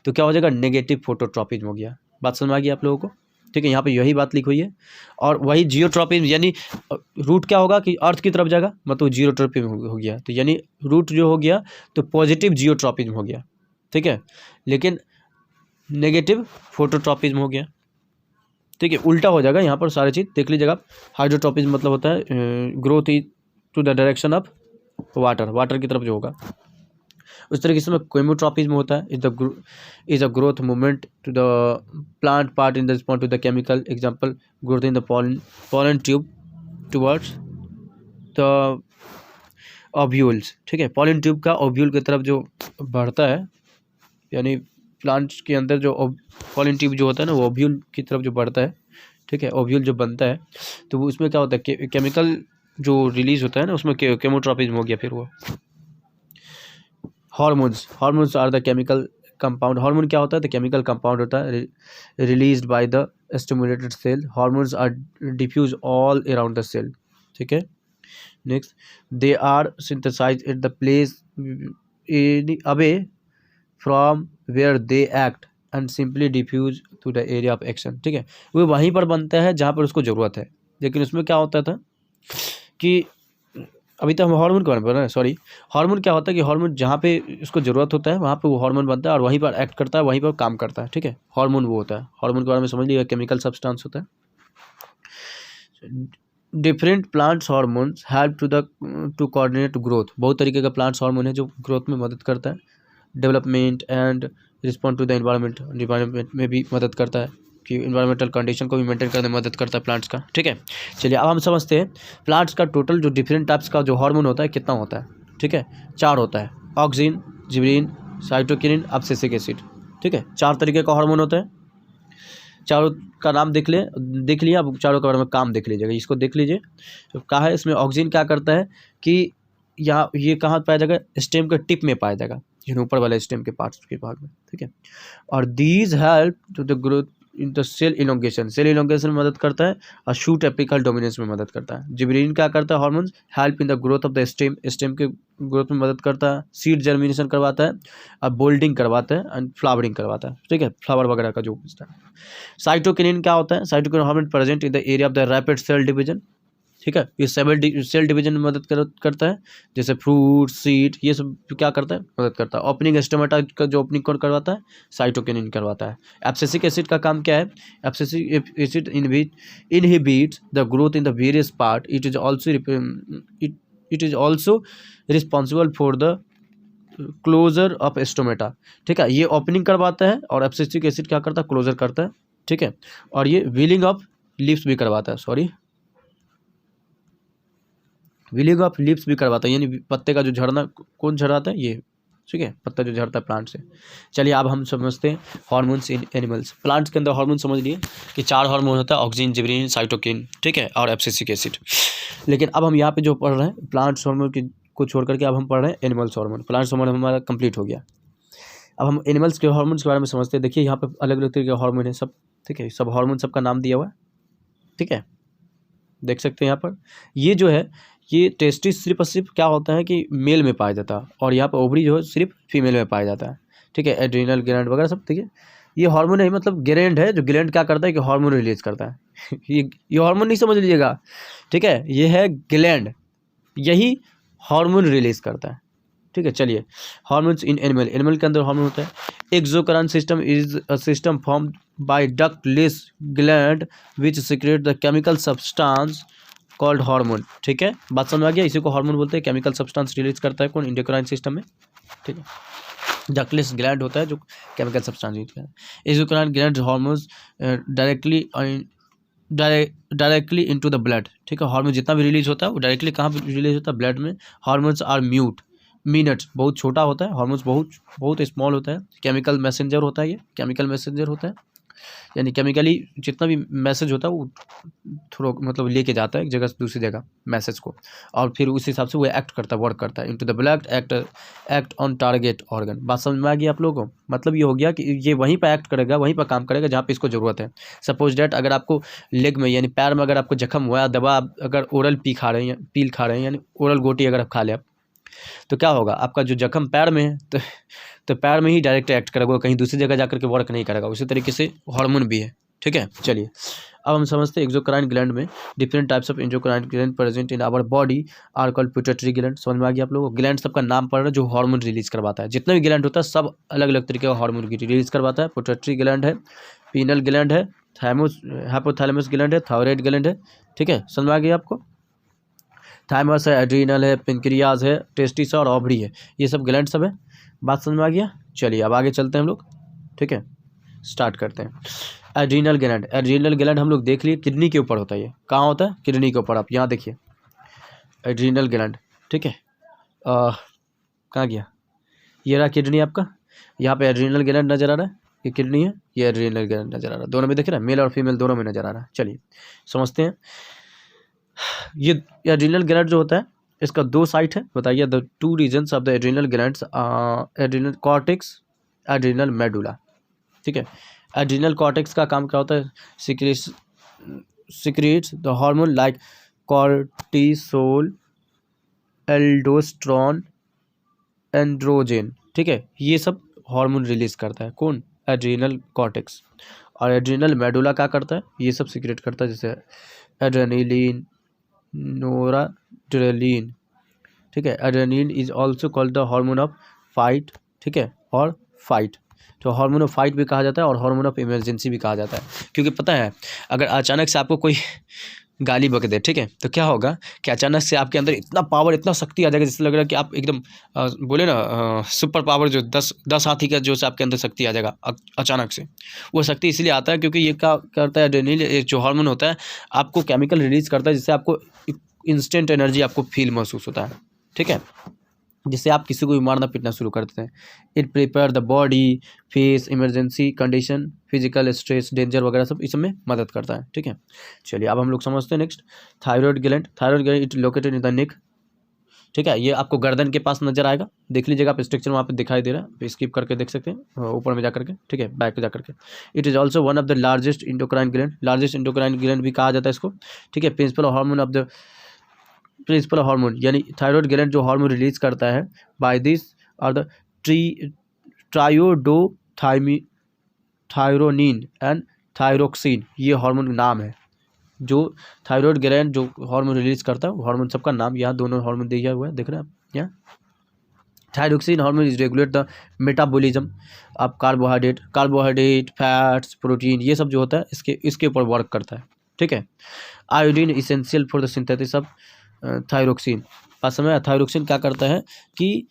तो क्या हो जाएगा, नेगेटिव फोटोट्रॉपिज्म हो गया। बात समझ आ गई आप लोगों को, ठीक है। यहाँ पे यही बात लिखी हुई है। और वही जियोट्रॉपिज्म, यानी रूट क्या होगा कि अर्थ की तरफ जाएगा, मतलब जियोट्रॉपिज्म हो गया, तो यानी रूट जो हो गया तो पॉजिटिव जियोट्रॉपिज्म हो गया, ठीक है। लेकिन नेगेटिव फोटोट्रॉपिज्म हो गया, ठीक है। उल्टा हो जाएगा यहाँ पर सारी चीज़ देख लीजिएगा आप। हाइड्रोट्रॉपिज्म मतलब होता है growth is to the direction of water की तरफ जो होगा, उस तरीके से केमोट्रॉपिज्म होता है, is a growth movement to the plant part in the response to the chemical, example growth in the pollen tube towards the ovules, ठीक है। पॉलन ट्यूब का ओव्यूल की तरफ जो बढ़ता है, यानी प्लांट्स के अंदर जो पॉलन ट्यूब जो होता है ना वो ओव्यूल की तरफ जो बढ़ता है, ठीक है, ओव्यूल जो बनता है तो वो उसमें क्या होता है, केमिकल जो रिलीज होता है ना उसमें केमोट्रॉपिज्म हो गया। फिर वो hormones are the chemical compound. Hormone क्या होता है, तो केमिकल कंपाउंड होता है released by the stimulated cell. Hormones are diffuse all around the cell. ठीक है, next they are synthesize at the place away from where they act and simply diffuse to the area of action. ठीक है, वो वहीं पर बनता है जहाँ पर उसको ज़रूरत है। लेकिन उसमें क्या होता था कि अभी तो हम हार्मोन के बारे में बोल रहे हैं, सॉरी। हार्मोन क्या होता है कि हार्मोन जहाँ पे उसको ज़रूरत होता है वहाँ पे वो हार्मोन बनता है और वहीं पर एक्ट करता है, वहीं पर काम करता है। ठीक है, हार्मोन वो होता है। हार्मोन के बारे में समझ लिया, केमिकल सब्सटेंस होता है। Different plants hormones help to coordinate growth. बहुत तरीके का प्लांट्स हार्मोन है जो ग्रोथ में मदद करता है। Development and respond to the environment में भी मदद करता है कि इन्वायरमेंटल कंडीशन को भी मेंटेन करने में मदद करता है प्लांट्स का। ठीक है, चलिए अब हम समझते हैं प्लांट्स का टोटल जो डिफरेंट टाइप्स का जो हार्मोन होता है कितना होता है। ठीक है, 4 होता है, ऑक्सिन, जिबरीन, साइटोकिनिन, एब्सिसिक एसिड। ठीक है, 4 तरीके का हार्मोन होता है। चारों का नाम देख लिया। अब चारों के बारे में काम देख लीजिएगा, इसको देख लीजिए। तो कहा है इसमें ऑक्सिन क्या करता है कि यहाँ ये कहाँ पाया जाएगा, स्टेम के टिप में पाया जाएगा, ऊपर वाले स्टेम के पार्ट्स के भाग में। ठीक है, और these help to the growth in the cell elongation में मदद करता है और शूट एपिकल डोमिनेंस में मदद करता है। जिबरीन क्या करता है, hormones help in the growth of the stem के ग्रोथ में मदद करता है, सीड जर्मिनेशन करवाता है और बोल्डिंग करवाता है एंड फ्लावरिंग करवाता है। ठीक है, फ्लावर वगैरह का जो होता है। साइटोकिनिन क्या होता है, cytokinin hormone present in the area of the rapid cell division. ठीक है, ये सेल डिवीजन में मदद करता है, जैसे फ्रूट, सीड, ये सब क्या करता है, मदद करता है। ओपनिंग स्टोमेटा का जो ओपनिंग कौन करवाता है, साइटोकिनिन करवाता है। एब्सिसिक एसिड का काम क्या है, abscisic acid inhibits the growth in the various part. It is also responsible for the closure of stomata. ठीक है, ये ओपनिंग करवाता है और एब्सिसिक एसिड क्या करता है, क्लोजर करता है। ठीक है, और ये व्हीलिंग ऑफ लीव्स भी करवाता है, व्हीलिंग ऑफ लीव्स भी करवाता है, यानी पत्ते का जो झड़ना, कौन झड़ाता है, ये। ठीक है, पत्ता जो झड़ता है प्लांट से। चलिए अब हम समझते हैं हार्मोन्स इन एनिमल्स। प्लांट्स के अंदर हार्मोन समझ लिए कि 4 हार्मोन होता है, ऑक्सिन, जिबरीन, साइटोकिन, ठीक है, और एब्सिसिक एसिड। लेकिन अब हम यहाँ पे जो पढ़ रहे हैं प्लांट्स हार्मोन को छोड़ करके अब हम पढ़ रहे हैं एनिमल्स हार्मोन। प्लांट्स हार्मोन हमारा कंप्लीट हो गया। अब हम एनिमल्स के हार्मोन्स के बारे में समझते हैं। देखिए यहाँ पे अलग अलग तरीके के हार्मोन है सब। ठीक है, सब हार्मोन सबका नाम दिया हुआ है। ठीक है, देख सकते हैं यहाँ पर। ये जो है ये टेस्टिस सिर्फ और सिर्फ क्या होता है कि मेल में पाया जाता है, और यहाँ पर ओवरी जो है सिर्फ फीमेल में पाया जाता है। ठीक है, एड्रीनल ग्लैंड वगैरह सब। ठीक है, ये हार्मोन है, मतलब ग्लैंड है, जो ग्लैंड क्या करता है कि हार्मोन रिलीज करता है। ये हार्मोन नहीं समझ लीजिएगा। ठीक है, ये है ग्लैंड, यही हार्मोन रिलीज करता है। ठीक है, चलिए हार्मोन्स इन एनिमल के अंदर हार्मोन होता है। Exocrine system is a system formed by ductless gland which secret the chemical substance called hormone. ठीक है, बात समझ आ गया। इसी को हार्मोन बोलते हैं। केमिकल सब्सटेंस रिलीज करता है कौन, इंडोक्राइन सिस्टम में। ठीक है, डक्टलेस ग्लैंड होता है जो केमिकल सब्सटेंस रिलीज करता है। Exocrine gland hormones directly into the blood. ठीक है, हार्मोन जितना भी रिलीज होता है वो डायरेक्टली कहाँ पर रिलीज होता है, ब्लड में। हार्मोन्स आर मिनट्स, बहुत छोटा होता है। हार्मोन्स बहुत स्मॉल होता है। केमिकल मैसेंजर होता है, ये केमिकल मैसेंजर होता है, यानी केमिकली जितना भी मैसेज होता है वो थोड़ा मतलब लेके जाता है एक जगह से दूसरी जगह मैसेज को, और फिर उस हिसाब से वो एक्ट करता है, वर्क करता है into the blood, act on target organ. बात समझ में आ गई आप लोगों को। मतलब ये हो गया कि ये वहीं पर एक्ट करेगा, वहीं पर काम करेगा जहाँ पे इसको ज़रूरत है। सपोज डैट अगर आपको लेग में यानी पैर में अगर आपको जख्म हुआ है, दवा अगर ओरल पील खा रहे हैं यानी ओरल गोटी अगर आप खा लें तो क्या होगा, आपका जो जख्म पैर में है तो पैर में ही डायरेक्ट एक्ट करेगा, कहीं दूसरी जगह जाकर के वर्क नहीं करेगा। उसी तरीके से हार्मोन भी है। ठीक है, चलिए अब हम समझते हैं एक्सोक्राइन ग्लैंड में different types of exocrine gland present in our body are called pituitary gland. समझ में आ गया आप लोगों को। ग्लैंड सबका नाम पड़ रहा है जो हार्मोन रिलीज करवाता है। जितना भी ग्लैंड होता है सब अलग अलग तरीके का हार्मोन रिलीज करवाता है। पिट्यूटरी ग्लैंड है, पीनल ग्लैंड है, हाइपोथैलेमस ग्लैंड है, थायराइड ग्लैंड है। ठीक है, समझ में आ गया आपको। थाइमस है, एड्रीनल है, पेनक्रियाज है, टेस्टिस और ओवरी है, ये सब ग्लैंड सब है। बात समझ में आ गया। चलिए अब आगे चलते हैं हम लोग। ठीक है, स्टार्ट करते हैं। एड्रीनल ग्लैंड हम लोग देख लिए किडनी के ऊपर होता है। ये कहाँ होता है, किडनी के ऊपर। आप यहाँ देखिए एड्रीनल ग्लैंड। ठीक है, कहाँ गया, ये रहा किडनी आपका। यहाँ पे एड्रीनल ग्लैंड नजर आ रहा है, ये किडनी है, ये एड्रिनल ग्लैंड नजर आ रहा है, दोनों में देख रहे हैं, मेल और फीमेल दोनों में नजर आ रहा है। चलिए समझते हैं। ये एड्रिनल ग्लैंड जो होता है इसका दो साइट है, बताइए। The two regions of the adrenal glands, adrenal cortex, adrenal medulla. ठीक है, एड्रिनल कॉर्टेक्स का काम क्या होता है? Secretes the hormone like cortisol, aldosterone, androgen. ठीक है, ये सब हार्मोन रिलीज करता है कौन? Adrenal cortex. और एड्रिनल मेडुला क्या करता है? ये सब सीक्रेट करता है, जैसे एड्रेनलिन, नोराड्रेनालिन। ठीक है, adrenaline is also called the hormone of fight. ठीक है, और फाइट, तो हार्मोन ऑफ फाइट भी कहा जाता है और हार्मोन ऑफ इमरजेंसी भी कहा जाता है। क्योंकि पता है, अगर अचानक से आपको कोई गाली बक दे, ठीक है, तो क्या होगा कि अचानक से आपके अंदर इतना पावर, इतना शक्ति आ जाएगा, जिससे लग रहा है कि आप एकदम बोले ना सुपर पावर, जो 10 हाथी का जो आपके अंदर शक्ति आ जाएगा अचानक से। वो शक्ति इसलिए आता है क्योंकि ये क्या करता है, एड्रेनलिन जो हार्मोन होता है आपको केमिकल रिलीज करता है, जिससे आपको इंस्टेंट एनर्जी आपको फील महसूस होता है। ठीक है, जिससे आप किसी को भी मारना पीटना शुरू कर देते हैं। It prepare the body, face emergency condition, physical stress, danger वगैरह सब इस में मदद करता है। ठीक है, चलिए अब हम लोग समझते हैं next thyroid gland. Thyroid gland it located in the neck. ठीक है, ये आपको गर्दन के पास नजर आएगा, देख लीजिएगा आप, स्ट्रक्चर वहाँ पे दिखाई दे रहा है, तो स्किप करके देख सकते हैं ऊपर में जा करके। ठीक है, बैक पे जा करके। It is also one of the largest endocrine gland, largest endocrine gland भी कहा जाता है इसको। ठीक है, प्रिंसिपल हार्मोन यानी थायराइड ग्लैंड जो हार्मोन रिलीज करता है by this are the thyronine and thyroxine, ये हार्मोन नाम है जो थायराइड ग्लैंड जो हार्मोन रिलीज करता है, हार्मोन सबका नाम यहाँ दोनों हार्मोन दिया हुआ है, देख रहे हैं आप यहाँ। Thyroxine hormone is regulate the metabolism of carbohydrate, fats, protein, ये सब जो होता है इसके ऊपर वर्क करता है। ठीक है, iodine essential for the synthesis of thyroxine. समय थायरोक्सिन क्या करता है कि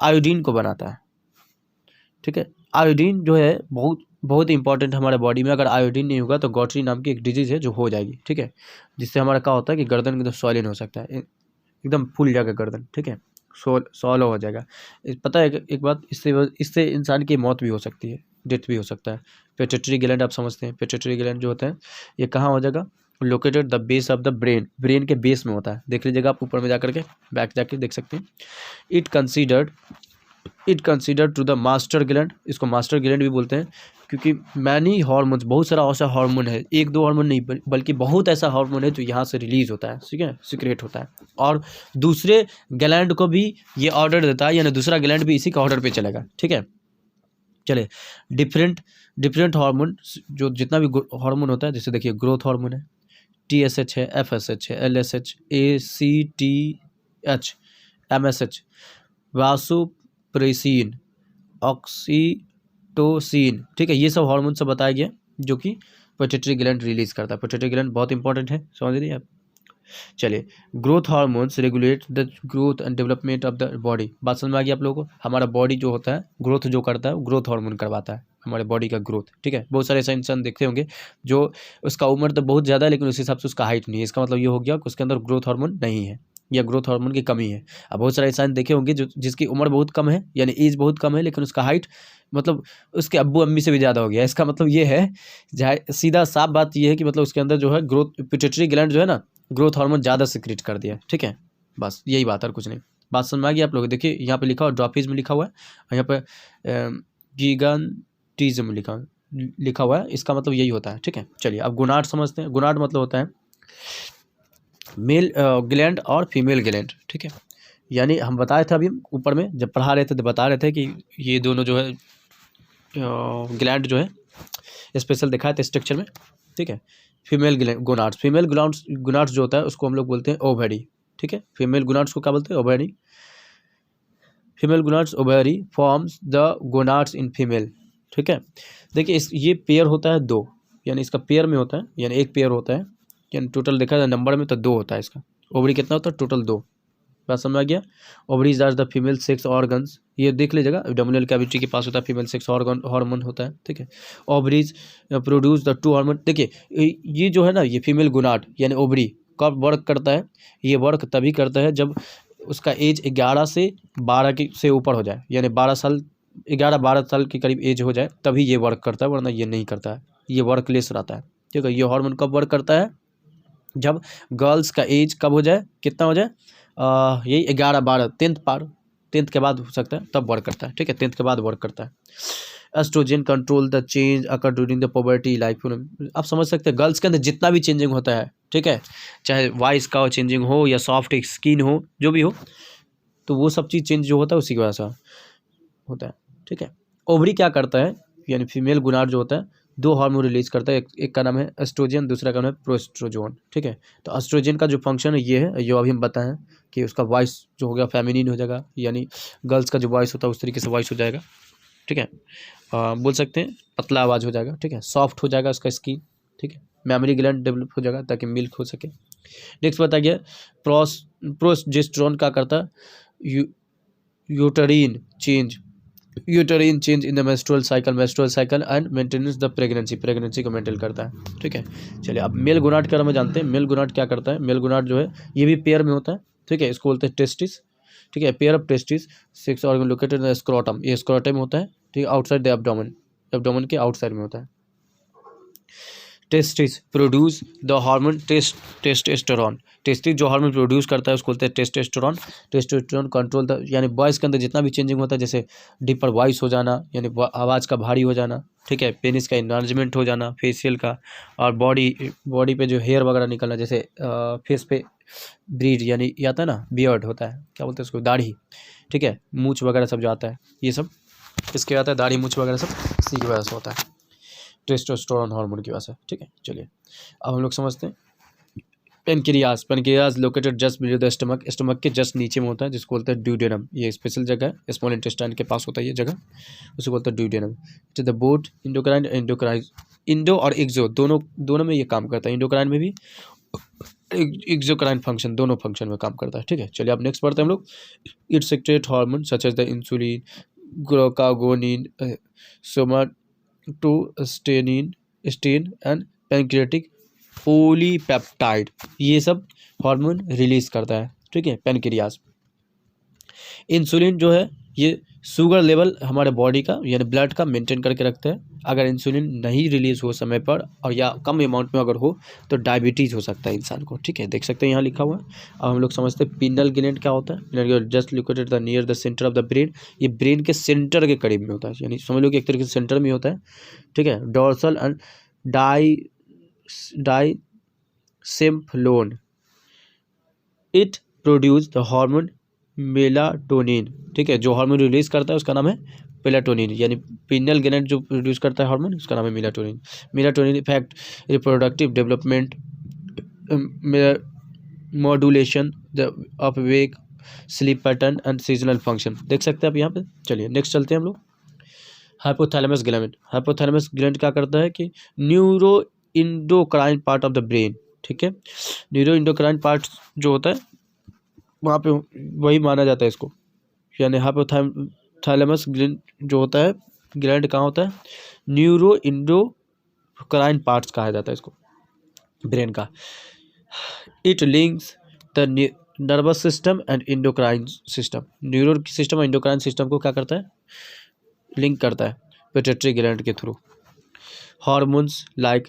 आयोडीन को बनाता है। ठीक है, आयोडीन जो है बहुत इंपॉर्टेंट हमारे बॉडी में। अगर आयोडीन नहीं होगा तो गॉट्री नाम की एक डिजीज़ है जो हो जाएगी। ठीक है, जिससे हमारा क्या होता है कि गर्दन एकदम स्वॉलिन हो सकता है, एकदम फूल जाएगा गर्दन। ठीक है, सॉलो हो जाएगा। पता है एक बात, इससे इंसान की मौत भी हो सकती है, डेथ भी हो सकता है। पिट्यूटरी ग्लैंड आप समझते हैं, पिट्यूटरी ग्लैंड जो होता है ये कहाँ हो जाएगा? Located the base of the brain के बेस में होता है, देख लीजिएगा आप ऊपर में जाकर के, बैक जाके देख सकते हैं। It considered to the master gland, इसको मास्टर ग्लैंड भी बोलते हैं क्योंकि मैनी हार्मोन्स, बहुत सारा ऐसा हार्मोन है, एक दो हार्मोन नहीं बल्कि बहुत ऐसा हार्मोन है जो यहाँ से रिलीज होता है। ठीक है, सीक्रेट होता है और दूसरे ग्लैंड को भी ये ऑर्डर देता है, यानी दूसरा ग्लैंड भी इसी का ऑर्डर पे चलेगा। ठीक है, चले डिफरेंट हार्मोन, जो जितना भी हार्मोन होता है, जैसे देखिए ग्रोथ हार्मोन है, TSH है, FSH है, LSH, ACTH, MSH, vasopressin, oxytocin. ठीक है, ये सब हार्मोन सब बताया गया जो कि पिट्यूटरी ग्लैंड रिलीज करता है। पिट्यूटरी ग्लैंड बहुत इंपॉर्टेंट है, समझ रही आप। चलिए, growth hormones regulate the growth and development of the body. बात समझ में आ गई आप लोगों को? हमारा बॉडी जो होता है ग्रोथ जो करता है, ग्रोथ हार्मोन करवाता है हमारे बॉडी का ग्रोथ। ठीक है, बहुत सारे ऐसे इंसान देखते होंगे जो उसका उम्र तो बहुत ज़्यादा है लेकिन उस हिसाब से उसका हाइट नहीं है, इसका मतलब ये हो गया कि उसके अंदर ग्रोथ हार्मोन नहीं है या ग्रोथ हार्मोन की कमी है। अब बहुत सारे इंसान देखे होंगे जो जिसकी उम्र बहुत कम है, यानी एज बहुत कम है, लेकिन उसका हाइट मतलब उसके अब्बू अम्मी से भी ज़्यादा हो गया। इसका मतलब ये है, सीधा साफ बात ये है कि मतलब उसके अंदर जो है ग्रोथ, पिट्यूटरी ग्लैंड जो है ना, ग्रोथ हार्मोन ज़्यादा सीक्रेट कर दिया। ठीक है, बस यही बात है, कुछ नहीं। बात समझ में आ गई आप लोग? देखिए यहाँ पे लिखा हुआ ड्रॉफिज में लिखा हुआ है, यहाँ पे गिगांटिज्म लिखा हुआ है, इसका मतलब यही होता है। ठीक है, चलिए अब गोनाड समझते हैं। गोनाड मतलब होता है मेल ग्लैंड और फीमेल ग्लैंड। ठीक है, यानी हम बताए थे अभी ऊपर में जब पढ़ा रहे थे तो बता रहे थे कि ये दोनों जो है ग्लैंड जो है स्पेशल दिखाए थे स्ट्रक्चर में। ठीक है, फीमेल गोनाड्स, फीमेल गोनाड्स जो होता है उसको हम लोग बोलते हैं ओवरी। ठीक है, फीमेल गोनाड्स को क्या बोलते हैं? Ovary. Female gonads ovary forms the gonads in female. ठीक है, देखिए ये पेयर होता है 2, यानी इसका पेयर में होता है, यानी एक पेयर होता है, यानी टोटल देखा जाए नंबर में तो 2 होता है इसका। ओवरी कितना होता है? टोटल 2। बात समझ आ गया? Ovaries are the female sex organs, ये देख लीजिएगा, एब्डोमिनल कैविटी के पास होता है, फीमेल सेक्स ऑर्गन हार्मोन होता है। ठीक है, ओवरीज प्रोड्यूस द 2 हार्मोन। देखिए ये जो है ना, ये फीमेल गोनाड यानी ओवरी कब वर्क करता है? ये वर्क तभी करता है जब उसका एज 11 से 12 से ऊपर हो जाए, यानी 12 साल 11-12 साल के करीब एज हो जाए तभी ये वर्क करता है, वरना ये नहीं करता है, ये वर्कलेस रहता है। ठीक है, ये हार्मोन कब वर्क करता है? जब गर्ल्स का एज कब हो जाए, कितना हो जाए, यही 11-12, 10th के बाद हो सकता है, तब वर्क करता है। ठीक है, 10th के बाद वर्क करता है। Estrogen control the change occur during the puberty life. आप समझ सकते हैं गर्ल्स के अंदर जितना भी चेंजिंग होता है, ठीक है, चाहे वॉइस का चेंजिंग हो या सॉफ्ट स्किन हो, जो भी हो, तो वो सब चीज़ चेंज जो होता है उसी की वजह से होता है। ठीक है, ओवरी क्या करता है, यानी फीमेल गुनाड जो होता है, 2 हार्मोन रिलीज करता है, एक का नाम है एस्ट्रोजन, दूसरा का नाम है प्रोस्ट्रोजोन। ठीक है, तो एस्ट्रोजन का जो फंक्शन है ये है, जो अभी हम बताएं कि उसका वॉइस जो हो गया फेमिनिन हो जाएगा, यानी गर्ल्स का जो वॉइस होता है उस तरीके से वॉइस हो जाएगा। ठीक है, बोल सकते हैं पतला आवाज़ हो जाएगा। ठीक है, सॉफ्ट हो जाएगा उसका स्किन। ठीक है, मेमोरी ग्लैंड डेवलप हो जाएगा ताकि मिल्क हो सके। नेक्स्ट बताया गया प्रोजेस्टेरोन क्या करता है, uterine change in the menstrual cycle and maintenance the pregnancy को मेंटेन करता है। ठीक है, चलिए अब मेल गोनाड के बारे में जानते हैं। मेल गोनाड क्या करता है? मेल गोनाड जो है ये भी पेयर में होता है। ठीक है, इसको बोलते हैं टेस्टिस। ठीक है, pair of testis, 6 organ located in the scrotum, ये स्क्रोटम में होता है। ठीक है, आउटसाइड द एब्डोमेन के आउटसाइड में होता है। Testis produce the hormone testosterone. Testis जो हार्मोन प्रोड्यूस करता है उसको बोलते हैं टेस्टोस्टेरोन कंट्रोल द, यानी वॉइस के अंदर जितना भी चेंजिंग होता है, जैसे डीपर वॉइस हो जाना, यानी आवाज़ का भारी हो जाना। ठीक है, पेनिस का इन्लार्जमेंट हो जाना, फेशियल का, और बॉडी पे जो हेयर वगैरह निकलना, जैसे फेस पे ब्रीड, यानी ये आता है ना, बियर्ड होता है, क्या बोलते हैं उसको, दाढ़ी। ठीक है, मूछ वगैरह सब जो आता है, ये सब किसके आता है? दाढ़ी मूछ वगैरह सब इसी की वजह से होता है, टेस्टोस्टेरोन हार्मोन की वजह से। ठीक है, चलिए अब हम लोग समझते हैं pancreas located just below the stomach के जस्ट नीचे में होता है, जिसको बोलते हैं ड्यूडेनम। ये स्पेशल जगह है, स्मॉल इंटेस्टाइन के पास होता है ये जगह, उसे बोलते हैं duodenum. It is the both endocrine Indo और एक्सो दोनों में ये काम करता है, इंडोक्राइन में भी, एक्सोक्राइन फंक्शन, दोनों फंक्शन में काम करता है। ठीक है, चलिए अब नेक्स्ट पढ़ते हैं हम लोग। It secrete hormone such as the insulin, glucagon, somatostatin and pancreatic polypeptide, ये सब हार्मोन रिलीज करता है। ठीक है, पैनक्रियाज। इंसुलिन जो है ये शुगर लेवल हमारे बॉडी का, यानी ब्लड का, मेंटेन करके रखते हैं। अगर इंसुलिन नहीं रिलीज हो समय पर, और या कम अमाउंट में अगर हो, तो डायबिटीज़ हो सकता है इंसान को। ठीक है, देख सकते हैं यहाँ लिखा हुआ है। अब हम लोग समझते हैं पिनल ग्लैंड क्या होता है। Penal gland just located the near the centre of the brain, ये ब्रेन के सेंटर के करीब में होता है, यानी समझ लो कि एक तरीके से सेंटर में होता है। ठीक है, dorsal and diencephalon. It produce the hormone melatonin. ठीक है, जो हार्मोन रिलीज करता है उसका नाम है मेलाटोनिन, यानी पिनल ग्लैंड जो प्रोड्यूस करता है हार्मोन, उसका नाम है melatonin effect reproductive development, modulation of wake, sleep pattern and seasonal function. देख सकते हैं आप यहाँ पे। चलिए नेक्स्ट चलते हैं हम लोग। हाइपोथैलेमस ग्लैंड क्या करता है कि neuro endocrine part of the brain. ठीक है, न्यूरो इंडोक्राइन पार्ट जो होता है वहाँ पे वही माना जाता है इसको, यानी हाइपोथैलेमस ग्लैंड जो होता है, ग्लैंड कहाँ होता है? न्यूरो इंडोक्राइन पार्ट्स कहा जाता है इसको, ब्रेन का। It links the nervous system and endocrine system. Neuro system और इंडोक्राइन सिस्टम को क्या करता है? लिंक करता है पिट्यूटरी ग्लैंड के थ्रू। हार्मोन्स लाइक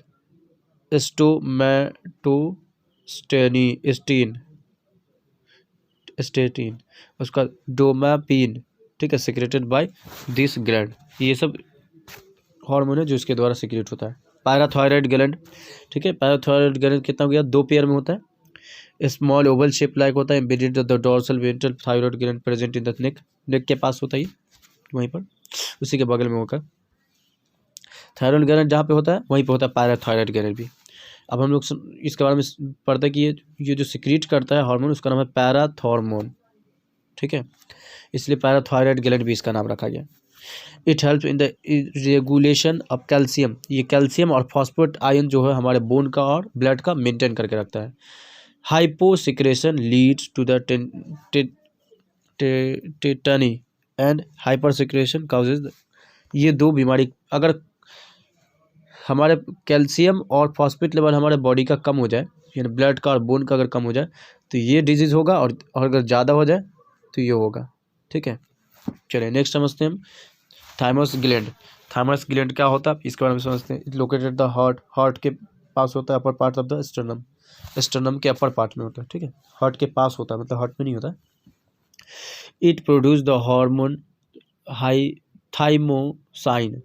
स्टेटिन, उसका डोमापिन, ठीक है, सिक्रेटेड बाय दिस ग्लैंड। ये सब हार्मोन है जो इसके द्वारा सिक्रेट होता है। पैराथायराइड ग्लैंड, ठीक है, पैराथायराइड ग्लैंड कितना हो गया? 2 पेयर में होता है। स्मॉल ओवल शेप लाइक होता है, embedded the dorsal ventral thyroid gland present in the neck के पास होता है, वहीं पर उसी के बगल में होकर थायराइड ग्लैंड जहाँ पे होता है वहीं पे होता है पैराथायराइड ग्लैंड भी। अब हम लोग इसके बारे में पढ़ते हैं कि ये जो सिक्रीट करता है हार्मोन, उसका नाम है पैराथॉर्मोन। ठीक है, इसलिए पैराथायराइड ग्लैंड भी इसका नाम रखा गया। It help in the regulation of calcium, ये कैल्शियम और फॉस्फेट आयन जो है हमारे बोन का और ब्लड का मेंटेन करके रखता है। Hyposecretion leads to the tetany and hyper secretion causes. ये 2 बीमारी, अगर हमारे कैल्शियम और फॉस्फेट लेवल हमारे बॉडी का कम हो जाए, यानी ब्लड का और बोन का अगर कम हो जाए, तो ये डिजीज़ होगा, और अगर ज़्यादा हो जाए तो ये होगा। ठीक है, चलिए नेक्स्ट समझते हैं हम। थाइमस ग्लैंड, थाइमस ग्लैंड क्या होता है इसके बारे में समझते हैं। It located the heart, heart के पास होता है, upper part of the sternum, sternum के अपर पार्ट में होता है, ठीक है, हार्ट के पास होता है, मतलब हार्ट में नहीं होता। It produce the hormone high thymosin,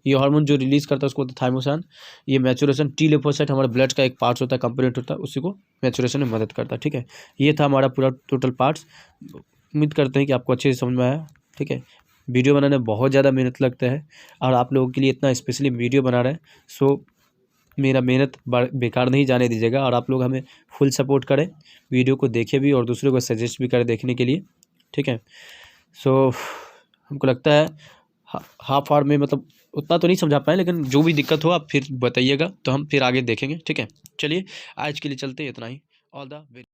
ये हार्मोन जो रिलीज करता है उसको थाइमोसाइन। ये मैचुरेशन, टी लिम्फोसाइट हमारे ब्लड का एक पार्ट्स होता है, कंपोनेंट होता है, उसी को मैचुरेशन में मदद करता है, ठीक है। ये था हमारा पूरा टोटल पार्ट्स। उम्मीद करते हैं कि आपको अच्छे से समझ में आया, ठीक है। वीडियो बनाने में बहुत ज़्यादा मेहनत लगता है और आप लोगों के लिए इतना स्पेशली वीडियो बना रहे हैं, सो मेरा मेहनत बेकार नहीं जाने दीजिएगा और आप लोग हमें फुल सपोर्ट करें, वीडियो को देखें भी और दूसरों को सजेस्ट भी करें देखने के लिए, ठीक है। सो हमको लगता है हाफ आवर में मतलब उतना तो नहीं समझा पाए, लेकिन जो भी दिक्कत हो आप फिर बताइएगा तो हम फिर आगे देखेंगे, ठीक है। चलिए आज के लिए चलते इतना ही। All the very